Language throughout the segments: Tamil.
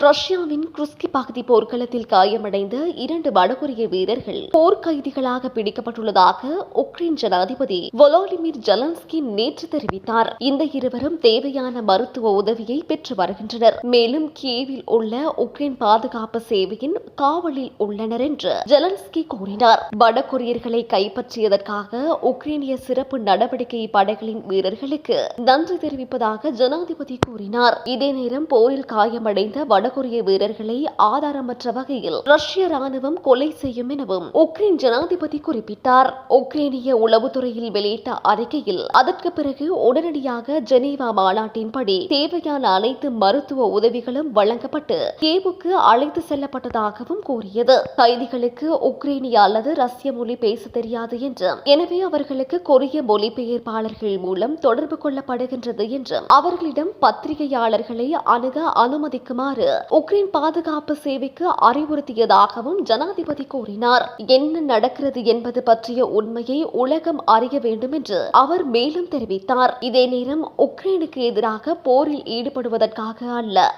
ரஷ்யாவின் குர்ஸ்கி பகுதி போர்க்களத்தில் காயமடைந்த 2 வடகொரிய வீரர்கள் போர்க்கைதிகளாக பிடிக்கப்பட்டுள்ளதாக உக்ரைன் ஜனாதிபதி வோலோடிமிர் ஜெலன்ஸ்கி நேற்று தெரிவித்தார். இந்த இருவரும் தேவையான மருத்துவ உதவியை பெற்று வருகின்றனர். மேலும் கியேவில் உள்ள உக்ரைன் பாதுகாப்பு சேவையின் காவலில் உள்ளனர் என்று ஜெலன்ஸ்கி கூறினார். வடகொரியர்களை கைப்பற்றியதற்காக உக்ரைனிய சிறப்பு நடவடிக்கை படைகளின் வீரர்களுக்கு நன்றி தெரிவிப்பதாக ஜனாதிபதி கூறினார். இதே நேரம் போரில் காயமடைந்த வடகொரிய வீரர்களை ஆதாரமற்ற வகையில் ரஷ்ய ராணுவம் கொலை செய்யும் எனவும் உக்ரைன் ஜனாதிபதி குறிப்பிட்டார். உக்ரைனிய உளவுத்துறையில் வெளியிட்ட அறிக்கையில் அதற்கு பிறகு உடனடியாக ஜெனீவா மாநாட்டின்படி தேவையான அனைத்து மருத்துவ உதவிகளும் வழங்கப்பட்டு கியேவுக்கு அழைத்து செல்லப்பட்டதாகவும் கூறியது. கைதிகளுக்கு உக்ரைனிய அல்லது ரஷ்ய மொழி பேச தெரியாது என்றும், எனவே அவர்களுக்கு கொரிய மொழிபெயர்ப்பாளர்கள் மூலம் தொடர்பு கொள்ளப்படுகின்றது என்றும், அவர்களிடம் பத்திரிகையாளர்களை அணுக அனுமதிக்குமாறு உக்ரைன் பாதுகாப்பு சேவைக்கு அறிவுறுத்தியதாகவும் ஜனாதிபதி கூறினார். என்ன நடக்கிறது என்பது பற்றிய உண்மையை உலகம் அறிய வேண்டும் என்று அவர் மேலும் தெரிவித்தார். இதே நேரம் உக்ரைனுக்கு எதிராக போரில் ஈடுபடுவதற்காக அல்ல,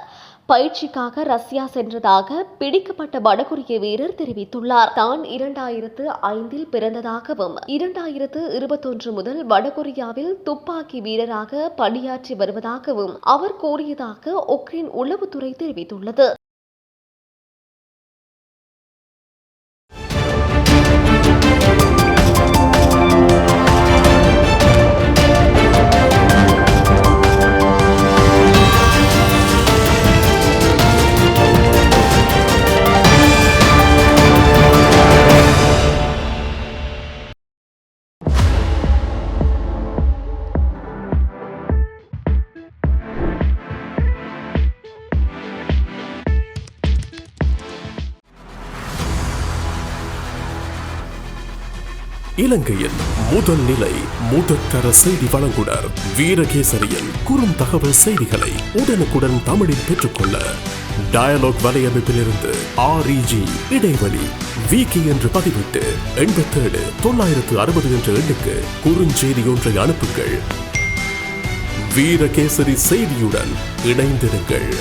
பயிற்சிக்காக ரஷ்யா சென்றதாக பிடிக்கப்பட்ட வடகொரிய வீரர் தெரிவித்துள்ளார். தான் 2005 பிறந்ததாகவும் 2021 முதல் வடகொரியாவில் துப்பாக்கி வீரராக பணியாற்றி வருவதாகவும் அவர் கூறியதாக உக்ரைன் உளவுத்துறை தெரிவித்துள்ளது. இலங்கையின் முதல் நிலை முதற்கர செய்தி வழங்குனர் வீரகேசரியின் குறும் தகவல் செய்திகளை உடனுக்குடன் தமிழில் பெற்றுக்கொள்ள டயலாக் வலையமைப்பிலிருந்து REG இடைவெளி வீக்கி என்று பதிவிட்டு 87 960 என்ற எண்ணுக்கு குறுஞ்செய்தி ஒன்றை அனுப்புங்கள். வீரகேசரி செய்தியுடன் இணைந்திருங்கள்.